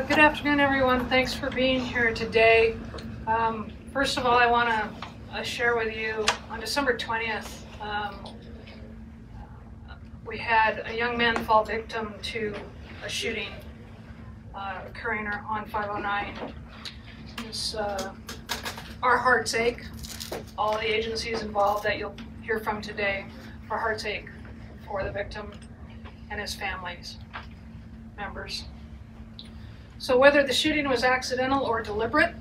Good afternoon, everyone. Thanks for being here today. First of all, I want to share with you on December 20th, we had a young man fall victim to a shooting occurring on 509. It's our heart's ache. All the agencies involved that you'll hear from today, our heart's ache for the victim and his family's members. So whether the shooting was accidental or deliberate,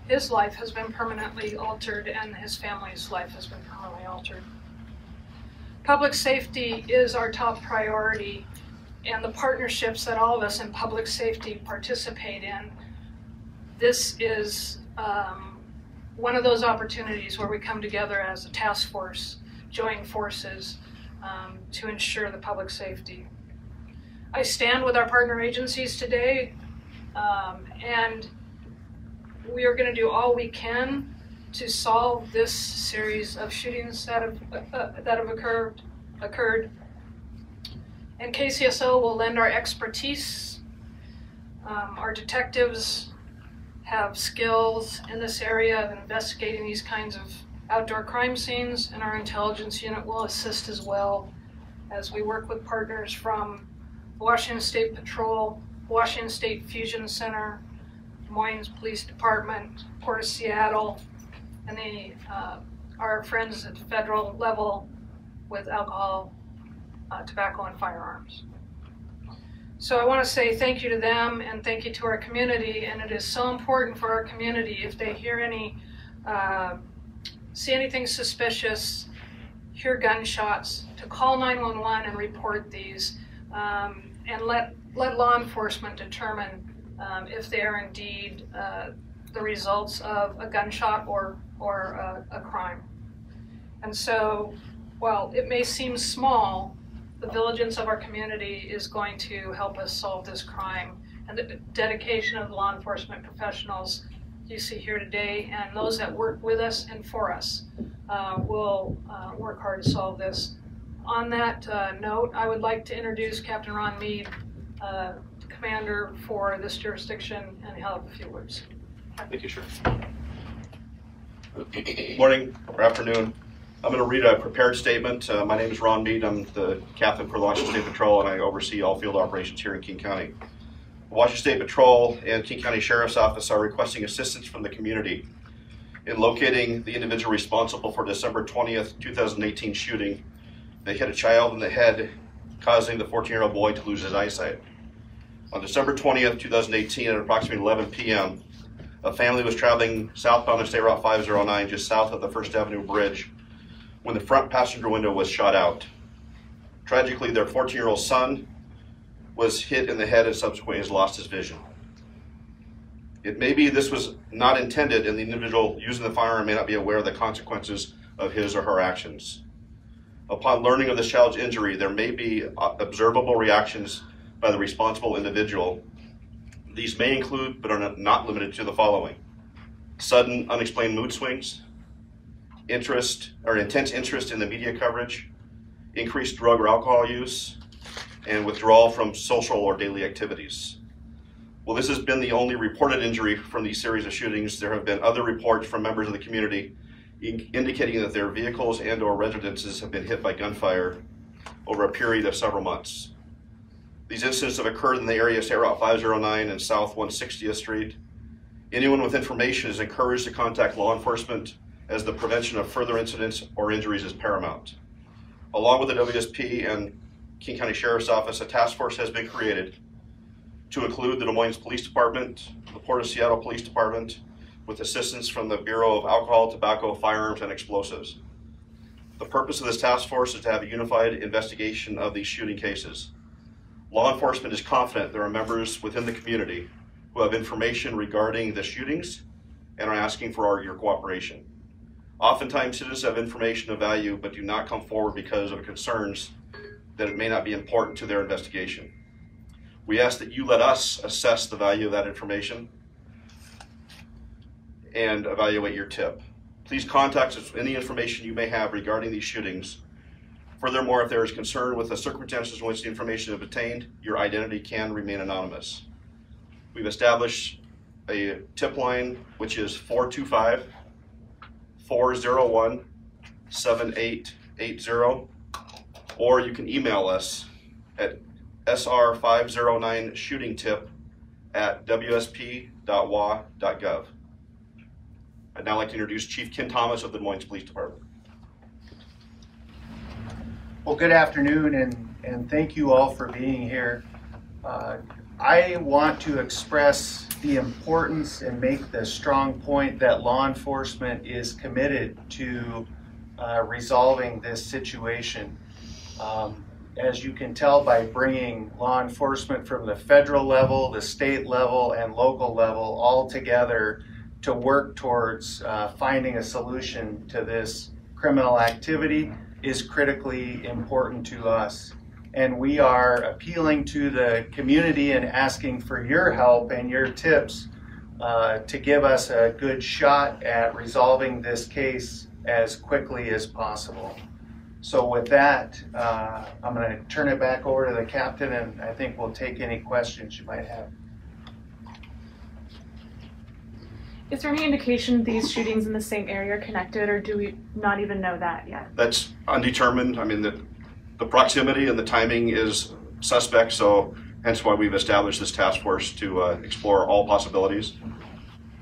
his life has been permanently altered and his family's life has been permanently altered. Public safety is our top priority, and the partnerships that all of us in public safety participate in, this is one of those opportunities where we come together as a task force, join forces to ensure the public safety. I stand with our partner agencies today, and we are going to do all we can to solve this series of shootings that have occurred. And KCSO will lend our expertise. Our detectives have skills in this area of investigating these kinds of outdoor crime scenes, and our intelligence unit will assist as well as we work with partners from Washington State Patrol, Washington State Fusion Center, Des Moines Police Department, Port of Seattle, and our friends at the federal level with alcohol, tobacco, and firearms. So I want to say thank you to them and thank you to our community, and it is so important for our community if they hear see anything suspicious, hear gunshots, to call 911 and report these. And let law enforcement determine if they are indeed the results of a gunshot or a crime. And so, while it may seem small, the diligence of our community is going to help us solve this crime. And the dedication of the law enforcement professionals you see here today, and those that work with us and for us, will work hard to solve this. On that note, I would like to introduce Captain Ron Mead, Commander for this jurisdiction, and he'll have a few words. Thank you, Sheriff. Good morning or afternoon. I'm going to read a prepared statement. My name is Ron Mead. I'm the captain for the Washington State Patrol, and I oversee all field operations here in King County. The Washington State Patrol and King County Sheriff's Office are requesting assistance from the community in locating the individual responsible for December 20th, 2018 shooting. They hit a child in the head, causing the 14-year-old boy to lose his eyesight. On December 20th, 2018, at approximately 11 p.m., a family was traveling southbound on State Route 509 just south of the First Avenue Bridge when the front passenger window was shot out. Tragically, their 14-year-old son was hit in the head and subsequently has lost his vision. It may be this was not intended, and the individual using the firearm may not be aware of the consequences of his or her actions. Upon learning of the child's injury, there may be observable reactions by the responsible individual. These may include, but are not limited to, the following: sudden, unexplained mood swings, intense interest in the media coverage, increased drug or alcohol use, and withdrawal from social or daily activities. Well, this has been the only reported injury from these series of shootings. There have been other reports from members of the community indicating that their vehicles and or residences have been hit by gunfire over a period of several months. These incidents have occurred in the area of State Route 509 and South 160th Street. Anyone with information is encouraged to contact law enforcement, as the prevention of further incidents or injuries is paramount. Along with the WSP and King County Sheriff's Office, a task force has been created to include the Des Moines Police Department, the Port of Seattle Police Department, with assistance from the Bureau of Alcohol, Tobacco, Firearms, and Explosives. The purpose of this task force is to have a unified investigation of these shooting cases. Law enforcement is confident there are members within the community who have information regarding the shootings and are asking for your cooperation. Oftentimes, citizens have information of value but do not come forward because of concerns that it may not be important to their investigation. We ask that you let us assess the value of that information and evaluate your tip. Please contact us with any information you may have regarding these shootings. Furthermore, if there is concern with the circumstances in which the information is obtained, your identity can remain anonymous. We've established a tip line, which is 425-401-7880, or you can email us at SR509 shootingtip@wsp.wa.gov. I'd now like to introduce Chief Ken Thomas of the Des Moines Police Department. Well, good afternoon, and thank you all for being here. I want to express the importance and make the strong point that law enforcement is committed to resolving this situation. As you can tell by bringing law enforcement from the federal level, the state level, and local level all together to work towards finding a solution to this criminal activity is critically important to us. And we are appealing to the community and asking for your help and your tips to give us a good shot at resolving this case as quickly as possible. So with that, I'm going to turn it back over to the captain, and I think we'll take any questions you might have. Is there any indication these shootings in the same area are connected, or do we not even know that yet? That's undetermined. I mean, the proximity and the timing is suspect, so hence why we've established this task force to explore all possibilities.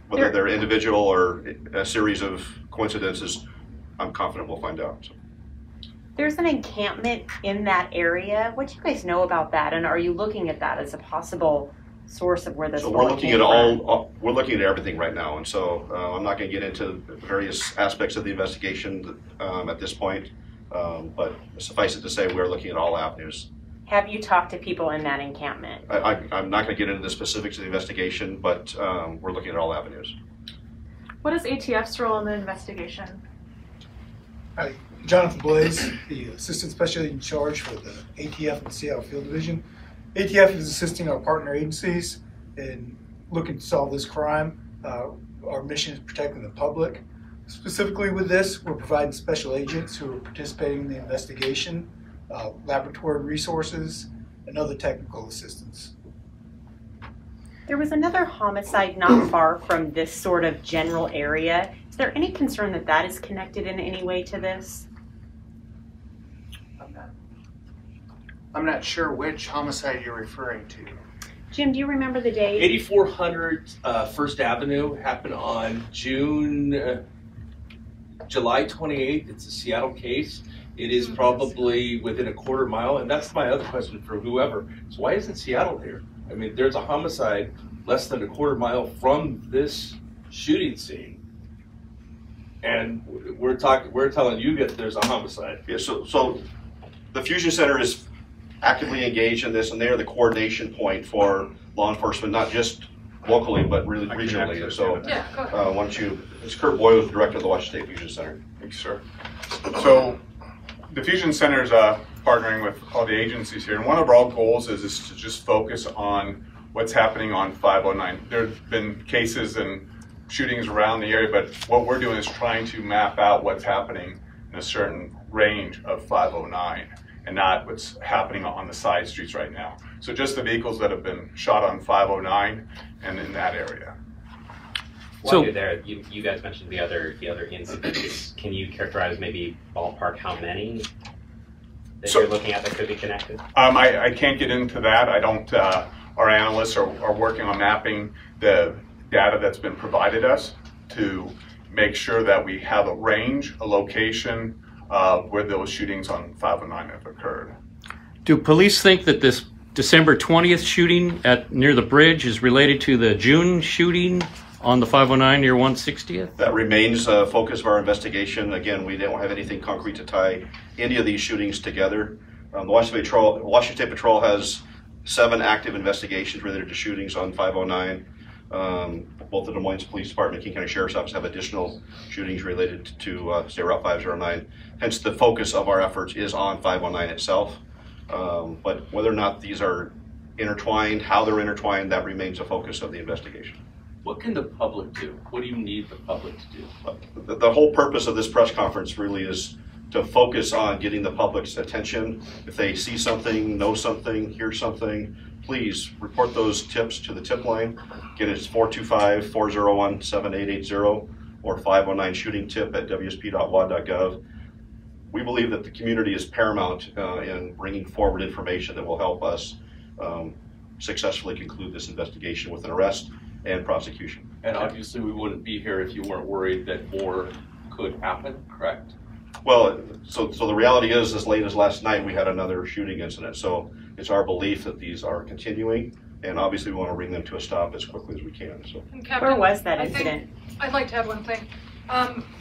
Whether they're individual or a series of coincidences, I'm confident we'll find out. So. There's an encampment in that area. What do you guys know about that, and are you looking at that as a possible source of where this? So we're looking at we're looking at everything right now, and so I'm not going to get into various aspects of the investigation at this point, but suffice it to say, we're looking at all avenues. Have you talked to people in that encampment? I'm not going to get into the specifics of the investigation, but we're looking at all avenues. What is ATF's role in the investigation? Hi, Jonathan Blaze, the Assistant Special Agent in Charge for the ATF and Seattle Field Division. ATF is assisting our partner agencies in looking to solve this crime. Our mission is protecting the public. Specifically with this, we're providing special agents who are participating in the investigation, laboratory resources, and other technical assistance. There was another homicide not far from this sort of general area. Is there any concern that that is connected in any way to this? I'm not sure which homicide you're referring to. Jim, do you remember the date? 8400 First Avenue happened on July 28th. It's a Seattle case. It is probably within a quarter mile, and that's my other question for whoever. So why isn't Seattle here? I mean, there's a homicide less than a quarter mile from this shooting scene, and we're telling you that there's a homicide. Yeah. So the Fusion Center is actively engaged in this, and they are the coordination point for law enforcement, not just locally, but really regionally. So, Yeah, go ahead. why don't you, it's Kurt Boyle, the director of the Washington State Fusion Center. Thanks, sir. So, the Fusion Center is partnering with all the agencies here, and one of our goals is to just focus on what's happening on 509. There have been cases and shootings around the area, but what we're doing is trying to map out what's happening in a certain range of 509. And not what's happening on the side streets right now. So just the vehicles that have been shot on 509 and in that area. While you're there, you guys mentioned the other incidents. Can you characterize maybe ballpark how many that you're looking at that could be connected? I can't get into that. I don't. Our analysts are working on mapping the data that's been provided us to make sure that we have a range, a location, where those shootings on 509 have occurred. Do police think that this December 20th shooting near the bridge is related to the June shooting on the 509 near 160th? That remains a focus of our investigation. Again, we don't have anything concrete to tie any of these shootings together. The Washington State Patrol has 7 active investigations related to shootings on 509. Both the Des Moines Police Department and King County Sheriff's Office have additional shootings related to State Route 509. Hence, the focus of our efforts is on 509 itself. But whether or not these are intertwined, how they're intertwined, that remains a focus of the investigation. What can the public do? What do you need the public to do? The whole purpose of this press conference really is to focus on getting the public's attention. If they see something, know something, hear something, please report those tips to the tip line. Again, it's 425-401-7880 or 509-SHOOTING-TIP@wsp.wad.gov. We believe that the community is paramount in bringing forward information that will help us successfully conclude this investigation with an arrest and prosecution. And obviously we wouldn't be here if you weren't worried that more could happen, correct? Well, so the reality is, as late as last night, we had another shooting incident. So it's our belief that these are continuing, and obviously we want to bring them to a stop as quickly as we can. So, Captain, where was that I think incident? I'd like to add one thing.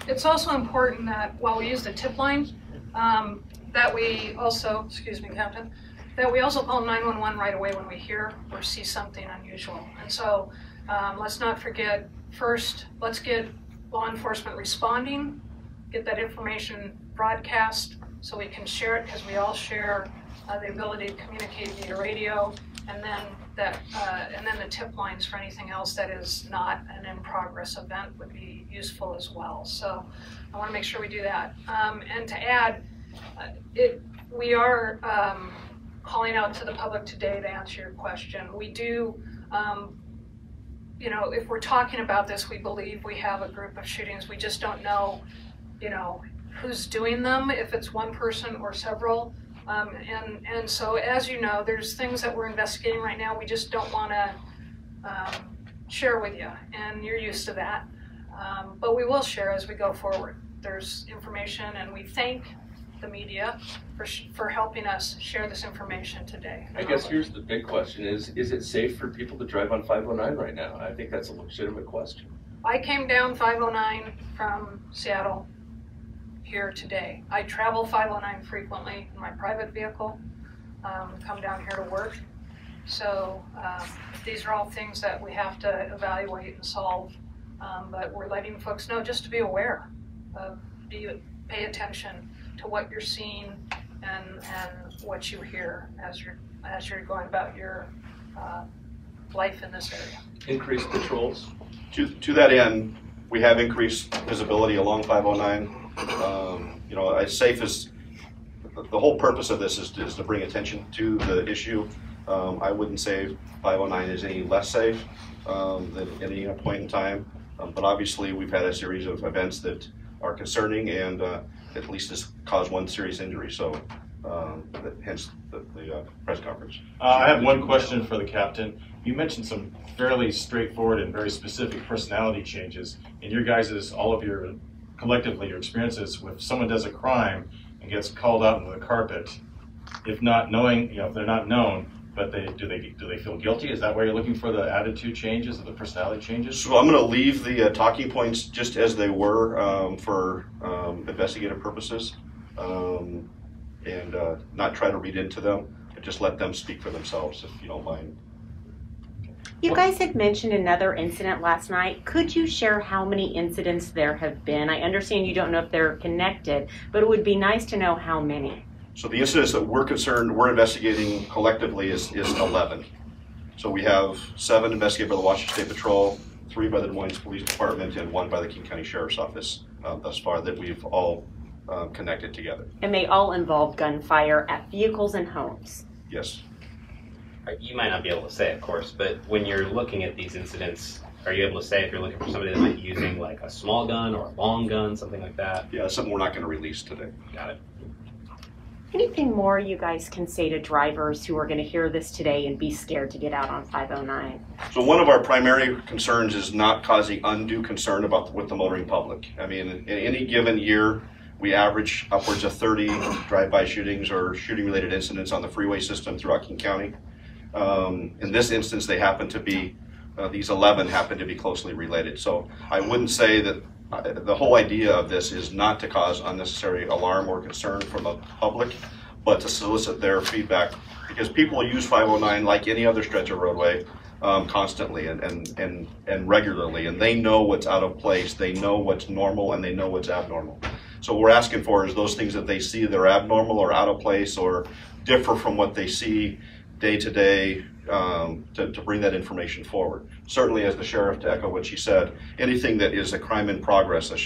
It's also important that while we use the tip line, that we also, excuse me, Captain, that we also call 911 right away when we hear or see something unusual. And so let's not forget, first, let's get law enforcement responding, get that information broadcast so we can share it, because we all share the ability to communicate via radio, and then the tip lines for anything else that is not an in-progress event would be useful as well. So I want to make sure we do that. And to add, we are calling out to the public today to answer your question. We do, you know, if we're talking about this, we believe we have a group of shootings. We just don't know, you know, who's doing them, if it's one person or several. And so, as you know, there's things that we're investigating right now we just don't want to share with you, and you're used to that. But we will share as we go forward. There's information, and we thank the media for helping us share this information today. I guess here's the big question is it safe for people to drive on 509 right now? I think that's a legitimate question. I came down 509 from Seattle here today. I travel 509 frequently in my private vehicle, come down here to work. So these are all things that we have to evaluate and solve, but we're letting folks know just to be aware of, pay attention to what you're seeing and what you hear as you're going about your life in this area. Increased patrols? To that end, we have increased visibility along 509. You know, as safe as the whole purpose of this is to bring attention to the issue. I wouldn't say 509 is any less safe than any point in time, but obviously we've had a series of events that are concerning and at least has caused one serious injury. So hence the press conference. I have one question for the captain. You mentioned some fairly straightforward and very specific personality changes in your guys', all of your, collectively, your experiences with someone does a crime and gets called out into the carpet. If not knowing, you know, if they're not known, but do they feel guilty? Is that why you're looking for the attitude changes or the personality changes? So I'm going to leave the talking points just as they were for investigative purposes, and not try to read into them, but just let them speak for themselves, if you don't mind. You guys had mentioned another incident last night. Could you share how many incidents there have been? I understand you don't know if they're connected, but it would be nice to know how many. So the incidents that we're investigating collectively is 11. So we have 7 investigated by the Washington State Patrol, 3 by the Des Moines Police Department, and 1 by the King County Sheriff's Office thus far that we've all connected together. And they all involve gunfire at vehicles and homes. Yes. You might not be able to say, of course, but when you're looking at these incidents, are you able to say if you're looking for somebody that might be using like a small gun or a long gun, something like that? Yeah, that's something we're not going to release today. Got it. Anything more you guys can say to drivers who are going to hear this today and be scared to get out on 509? So one of our primary concerns is not causing undue concern with the motoring public. I mean, in any given year, we average upwards of 30 drive-by shootings or shooting-related incidents on the freeway system throughout King County. In this instance, they happen to be, these 11 happen to be closely related. So I wouldn't say that the whole idea of this is not to cause unnecessary alarm or concern from the public, but to solicit their feedback, because people use 509 like any other stretch of roadway constantly and regularly, and they know what's out of place, they know what's normal, and they know what's abnormal. So what we're asking for is those things that they see that are abnormal or out of place or differ from what they see day to day to bring that information forward. Certainly, as the sheriff, to echo what she said, anything that is a crime in progress, a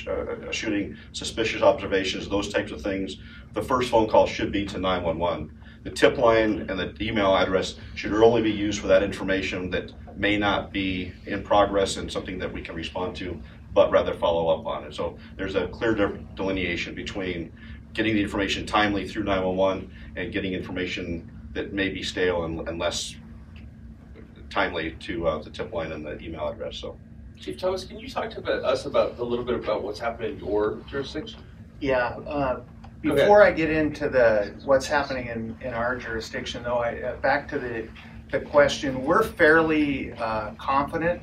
shooting, suspicious observations, those types of things, the first phone call should be to 911. The tip line and the email address should only be used for that information that may not be in progress and something that we can respond to, but rather follow up on it. So there's a clear delineation between getting the information timely through 911 and getting information that may be stale and less timely to the tip line and the email address. So, Chief Thomas, can you talk to us about a little bit about what's happening in your jurisdiction? Yeah. Before I get into what's happening in our jurisdiction, though, back to the question, we're fairly confident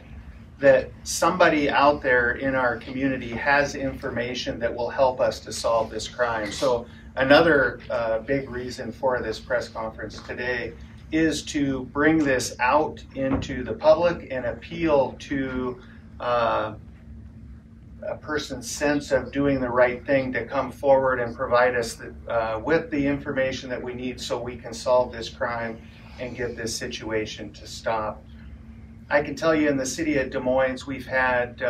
that somebody out there in our community has information that will help us to solve this crime. So another big reason for this press conference today is to bring this out into the public and appeal to a person's sense of doing the right thing to come forward and provide us with the information that we need so we can solve this crime and get this situation to stop. I can tell you in the city of Des Moines, we've had,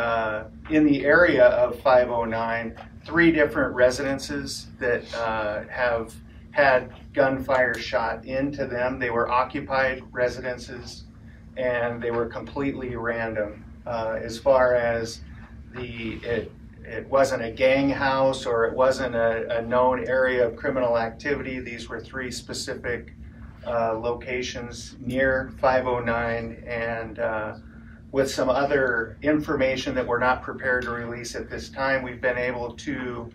in the area of 509, 3 different residences that have had gunfire shot into them. They were occupied residences and they were completely random. As far as it wasn't a gang house or it wasn't a known area of criminal activity. These were 3 specific locations near 509, and with some other information that we're not prepared to release at this time, we've been able to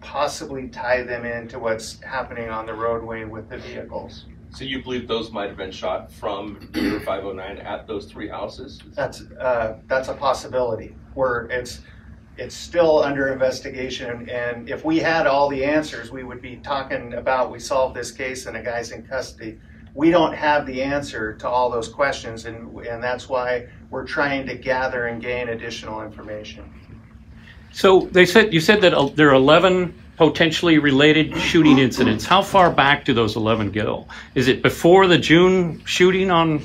possibly tie them into what's happening on the roadway with the vehicles. So you believe those might have been shot from near 509 at those 3 houses? That's a possibility. It's still under investigation, and if we had all the answers, we would be talking about we solved this case and a guy's in custody. We don't have the answer to all those questions, and that's why we're trying to gather and gain additional information. So you said that there are 11 potentially related shooting incidents. How far back do those 11 go? Is it before the June shooting on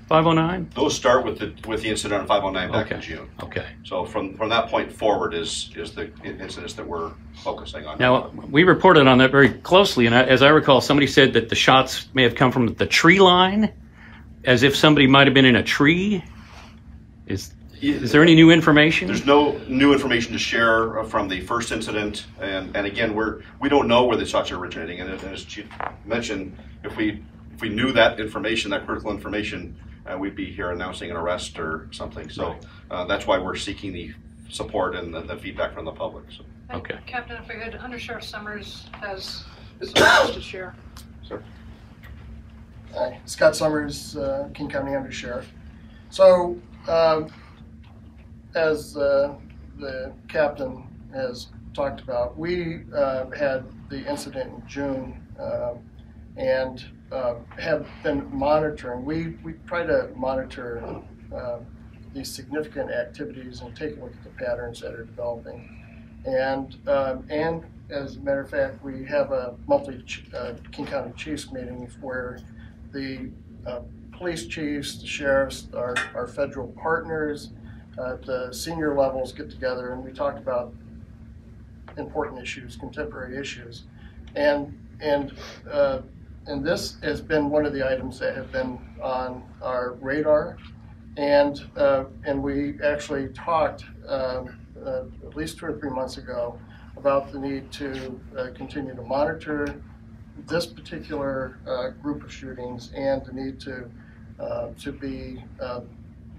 509? Those start with the incident on 509 back in June. Okay. So from that point forward is the incidents that we're focusing on. Now, we reported on that very closely, and as I recall, somebody said that the shots may have come from the tree line, as if somebody might have been in a tree. Is there any new information? There's no new information to share from the first incident, and again, we don't know where the shots are originating. And as you mentioned, if we knew that information, that critical information, we'd be here announcing an arrest or something. So that's why we're seeking the support and the feedback from the public. So. Okay. Captain, if I could, Under Sheriff Summers has some to share. Sir. Hi, Scott Summers, King County Under Sheriff. So, as the captain has talked about, we had the incident in June and have been monitoring. We try to monitor these significant activities and take a look at the patterns that are developing. And as a matter of fact, we have a monthly King County Chiefs meeting where the police chiefs, the sheriffs, our federal partners, the senior levels get together and we talk about important issues, contemporary issues, and this has been one of the items that have been on our radar, and we actually talked at least 2 or 3 months ago about the need to continue to monitor this particular group of shootings and the need to be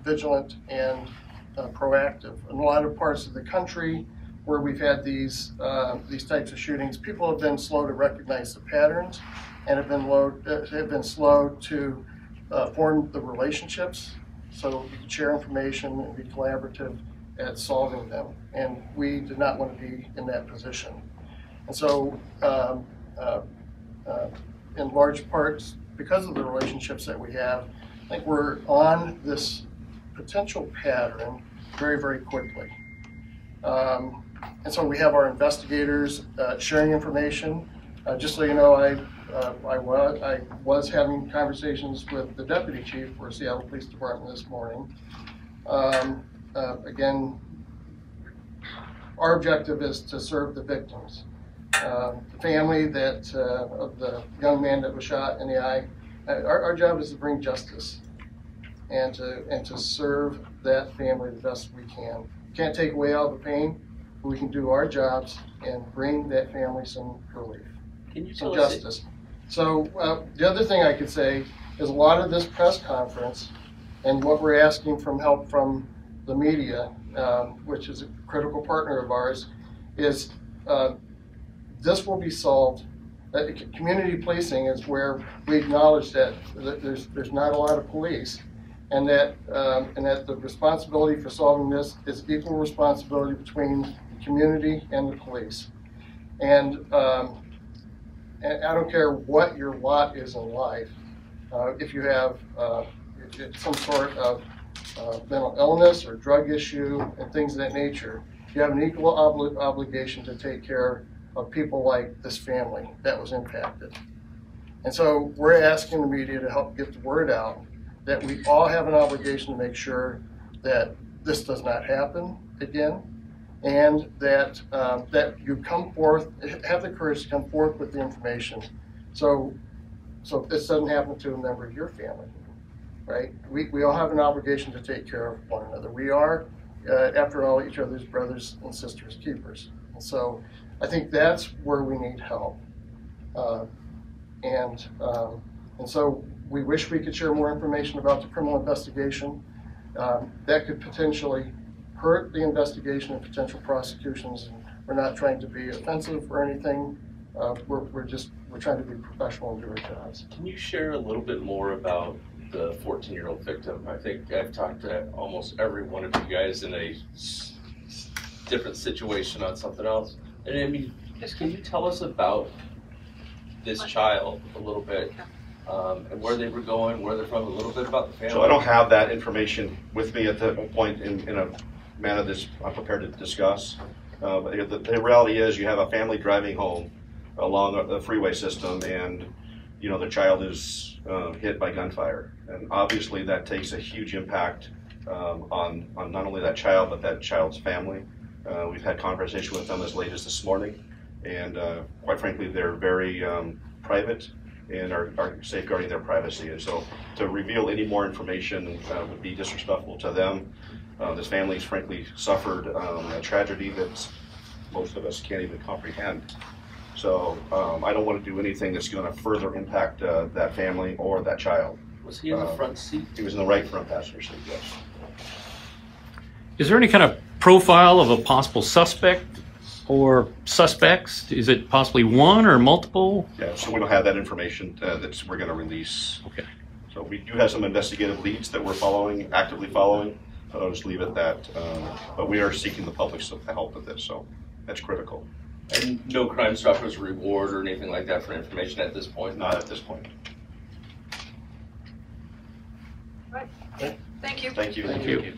vigilant and proactive. In a lot of parts of the country where we've had these types of shootings, people have been slow to recognize the patterns and have been slow to form the relationships so we can share information and be collaborative at solving them. And we did not want to be in that position. And so in large parts, because of the relationships that we have, I think we're on this potential pattern very, very quickly. And so we have our investigators sharing information. Just so you know, I was having conversations with the deputy chief for Seattle Police Department this morning. Again, our objective is to serve the victims. The family of the young man that was shot in the eye, our job is to bring justice and to serve that family the best we can. Can't take away all the pain, but we can do our jobs and bring that family some relief, some justice. So the other thing I could say is a lot of this press conference and what we're asking from help from the media, which is a critical partner of ours, is this will be solved. Community policing is where we acknowledge that there's not a lot of police, and that the responsibility for solving this is equal responsibility between the community and the police. And I don't care what your lot is in life, if you have some sort of mental illness or drug issue and things of that nature, you have an equal obligation to take care of people like this family that was impacted. And so we're asking the media to help get the word out that we all have an obligation to make sure that this does not happen again, and that that you come forth, have the courage to come forth with the information, so this doesn't happen to a member of your family, right? We all have an obligation to take care of one another. We are, after all, each other's brothers and sisters keepers. And so I think that's where we need help. And so we wish we could share more information about the criminal investigation. That could potentially hurt the investigation and potential prosecutions. We're not trying to be offensive or anything. We're trying to be professional and do our jobs. Can you share a little bit more about the 14-year-old victim? I think I've talked to almost every one of you guys in a different situation on something else. And I mean, just can you tell us about this child a little bit, and where they were going, where they're from, a little bit about the family? So I don't have that information with me at the point in a manner that I'm prepared to discuss. But the reality is you have a family driving home along the freeway system, and you know the child is hit by gunfire, and obviously that takes a huge impact on not only that child but that child's family. We've had conversation with them as late as this morning, and quite frankly they're very private and are safeguarding their privacy, and so to reveal any more information would be disrespectful to them. This family's frankly suffered a tragedy that most of us can't even comprehend. So I don't want to do anything that's going to further impact that family or that child. Was he in the front seat? He was in the right front passenger seat, yes. Is there any kind of profile of a possible suspect or suspects? Is it possibly one or multiple? Yeah, so we don't have that information that we're going to release. Okay. So we do have some investigative leads that we're following, actively following, but I'll just leave it at that. But we are seeking the public's help with this, so that's critical. And no Crime Stoppers reward or anything like that for information at this point? Not at this point. Right. Thank you. Thank you. Thank you.